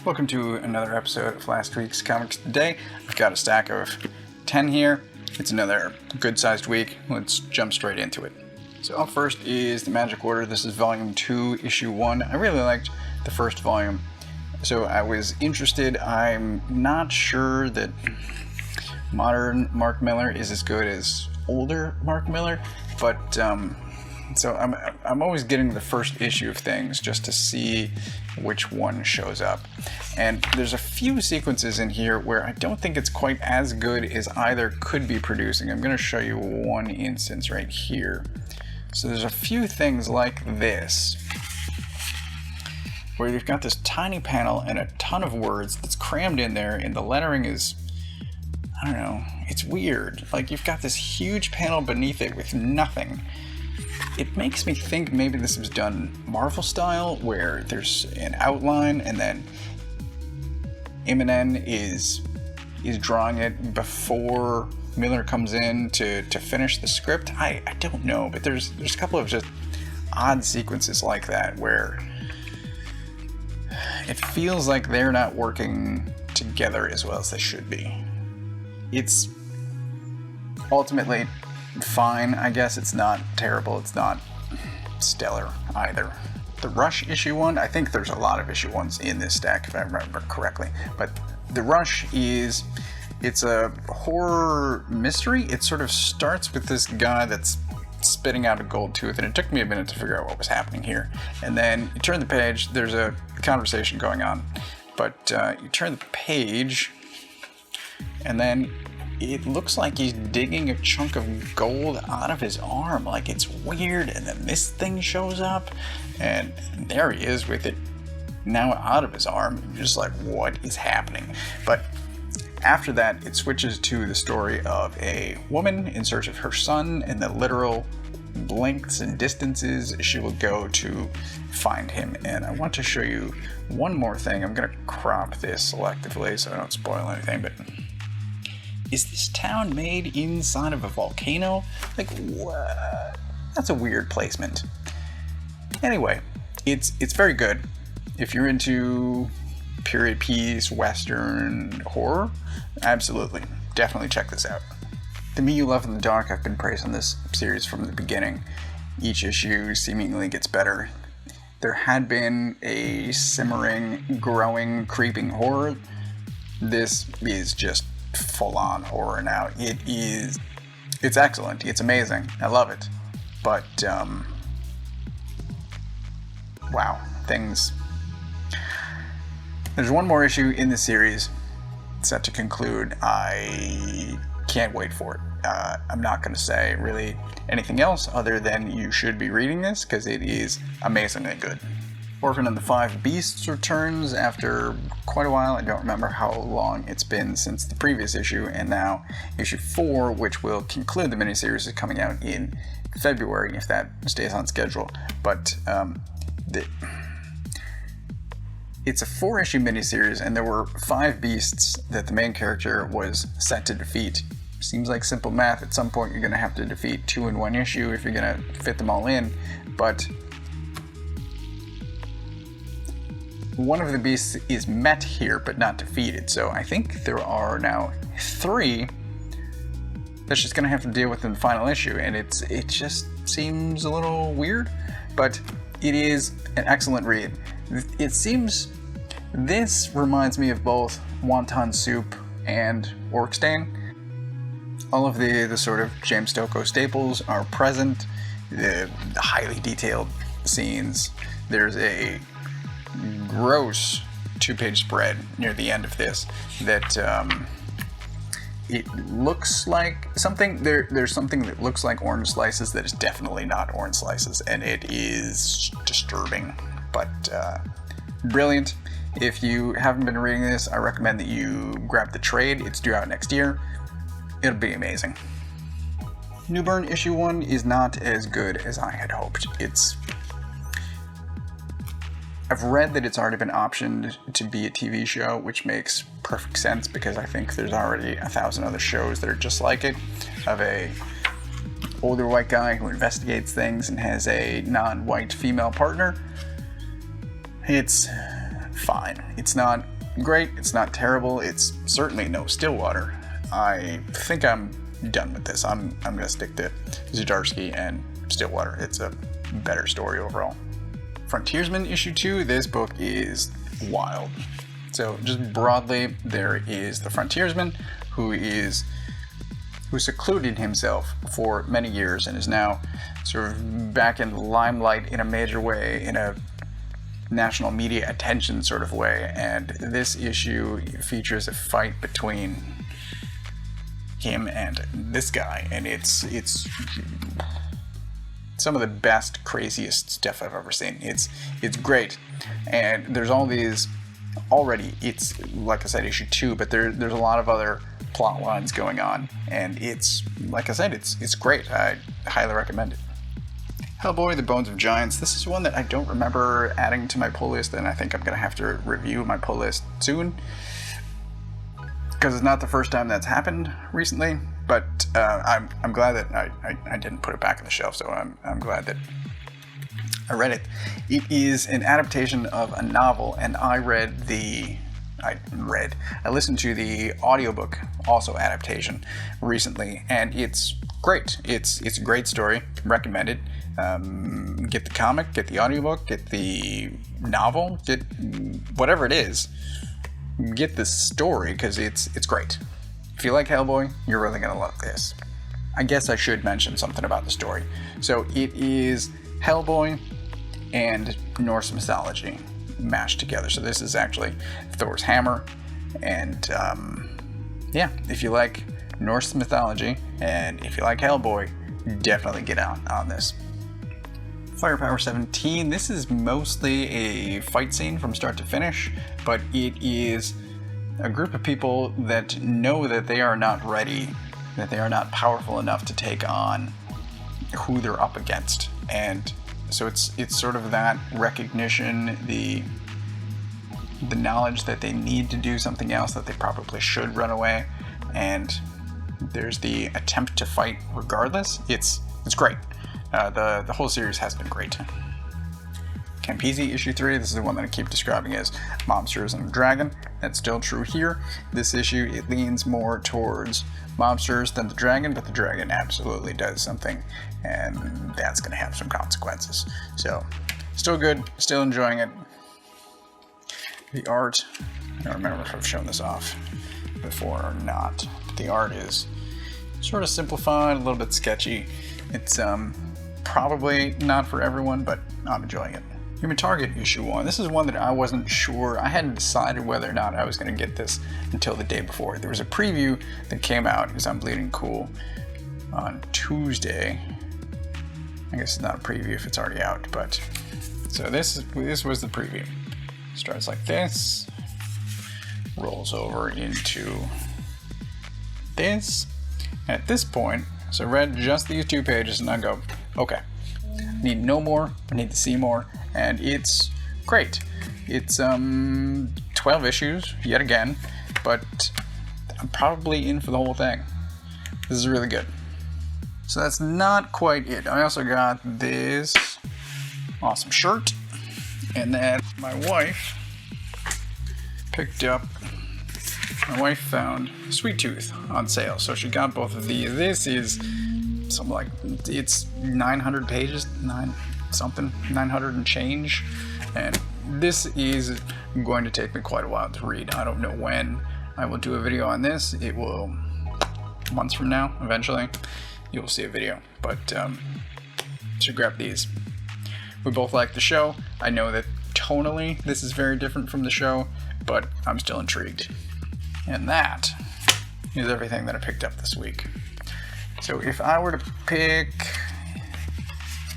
Welcome to another episode of last week's Comics Today. I've got a stack of 10 here. It's another good-sized week. Let's jump straight into it. So up first is The Magic Order. This is Volume 2, Issue 1. I really liked the first volume, so I was interested. I'm not sure that modern Mark Millar is as good as older Mark Millar, but so I'm always getting the first issue of things just to see which one shows up. And there's a few sequences in here where I don't think it's quite as good as either could be producing. I'm going to show you one instance right here. So there's a few things like this, where you've got this tiny panel and a ton of words that's crammed in there, and the lettering is, I don't know, it's weird. Like, you've got this huge panel beneath it with nothing. It makes me think maybe this was done Marvel style, where there's an outline and then Immonen is drawing it before Millar comes in to finish the script. I don't know, but there's a couple of just odd sequences like that where it feels like they're not working together as well as they should be. It's ultimately fine, I guess. It's not terrible, it's not stellar either. The Rush issue 1, I think there's a lot of issue 1s in this stack if I remember correctly, but the Rush it's a horror mystery. It sort of starts with this guy that's spitting out a gold tooth, and it took me a minute to figure out what was happening here. And then you turn the page, there's a conversation going on, but you turn the page, and then it looks like he's digging a chunk of gold out of his arm. Like, it's weird, and then this thing shows up, and there he is with it now out of his arm. You're just like, what is happening? But after that, it switches to the story of a woman in search of her son and the literal lengths and distances she will go to find him. And I want to show you one more thing. I'm going to crop this selectively so I don't spoil anything, but is this town made inside of a volcano? Like, what? That's a weird placement. Anyway, it's very good. If you're into period piece, western, horror, absolutely, definitely check this out. The Me You Love in the Dark, I've been praising this series from the beginning. Each issue seemingly gets better. There had been a simmering, growing, creeping horror. This is just full-on horror now. It's excellent, it's amazing, I love it. But, wow, there's one more issue in the series set to conclude. I can't wait for it. I'm not going to say really anything else other than you should be reading this, because it is amazingly good. Orphan and the Five Beasts returns after quite a while. I don't remember how long it's been since the previous issue, and now issue 4, which will conclude the miniseries, is coming out in February if that stays on schedule. But it's a 4-issue miniseries, and there were 5 beasts that the main character was set to defeat. Seems like simple math. At some point you're going to have to defeat 2 in 1 issue if you're going to fit them all in, but one of the beasts is met here but not defeated, so I think there are now 3 that's just going to have to deal with in the final issue, and it just seems a little weird, but it is an excellent read. It seems this reminds me of both Wonton Soup and Orkstein. All of the sort of James Stokoe staples are present. The highly detailed scenes. There's a gross 2-page spread near the end of this that it looks like something. There's something that looks like orange slices that is definitely not orange slices, and it is disturbing, but brilliant. If you haven't been reading this, I recommend that you grab the trade. It's due out next year. It'll be amazing. Newburn issue 1 is not as good as I had hoped. I've read that it's already been optioned to be a TV show, which makes perfect sense because I think there's already 1,000 other shows that are just like it, of a older white guy who investigates things and has a non-white female partner. It's fine. It's not great, it's not terrible, it's certainly no Stillwater. I think I'm done with this. I'm gonna stick to Zdarsky and Stillwater. It's a better story overall. Frontiersman issue 2, this book is wild. So just broadly, there is the Frontiersman who secluded himself for many years and is now sort of back in the limelight in a major way, in a national media attention sort of way. And this issue features a fight between him and this guy, and it's some of the best, craziest stuff I've ever seen. It's great, and there's all these already. It's, like I said, issue 2, but there's a lot of other plot lines going on, and it's, like I said, it's great. I highly recommend it. Hellboy, The Bones of Giants. This is one that I don't remember adding to my pull list, and I think I'm gonna have to review my pull list soon, because it's not the first time that's happened recently. But I'm glad that I didn't put it back on the shelf, so I'm glad that I read it. It is an adaptation of a novel, and I listened to the audiobook, also adaptation, recently, and it's great. It's a great story. Recommend it. Get the comic, get the audiobook, get the novel, get whatever it is. Get the story, because it's great. If you like Hellboy, you're really gonna love this. I guess I should mention something about the story. So it is Hellboy and Norse mythology mashed together. So this is actually Thor's hammer, and yeah, if you like Norse mythology and if you like Hellboy, definitely get out on this. Firepower 17, this is mostly a fight scene from start to finish, but it is a group of people that know that they are not ready, that they are not powerful enough to take on who they're up against. And so it's sort of that recognition, the knowledge that they need to do something else, that they probably should run away, and there's the attempt to fight regardless. It's great. The whole series has been great. Campisi issue 3, this is the one that I keep describing as Mobsters and a Dragon. That's still true here. This issue, it leans more towards mobsters than the dragon, but the dragon absolutely does something, and that's going to have some consequences. So, still good, still enjoying it. The art, I don't remember if I've shown this off before or not, but the art is sort of simplified, a little bit sketchy. It's probably not for everyone, but I'm enjoying it. Human Target issue 1. This is one that I wasn't sure. I hadn't decided whether or not I was going to get this until the day before. There was a preview that came out, because I'm bleeding cool, on Tuesday. I guess it's not a preview if it's already out, but so this was the preview. Starts like this, rolls over into this. And at this point, so I read just these 2 pages and I go, okay, I need to know more, I need to see more, and it's great. It's 12 issues, yet again, but I'm probably in for the whole thing. This is really good. So that's not quite it. I also got this awesome shirt, and then my wife found Sweet Tooth on sale, so she got both of these. This is something like, it's 900 pages, 900 and change, and this is going to take me quite a while to read. I don't know when I will do a video on this. It will, months from now, eventually, you will see a video, but so grab these. We both like the show. I know that tonally this is very different from the show, but I'm still intrigued. And that is everything that I picked up this week. So if I were to pick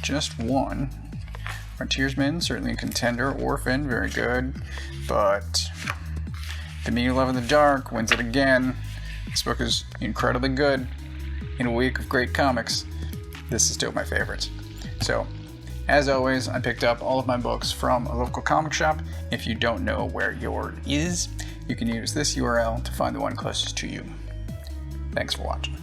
just one, Frontiersman, certainly a contender. Orphan, very good, but The Me You Love in the Dark wins it again. This book is incredibly good. In a week of great comics, this is still my favorite. So, as always, I picked up all of my books from a local comic shop. If you don't know where yours is, you can use this URL to find the one closest to you. Thanks for watching.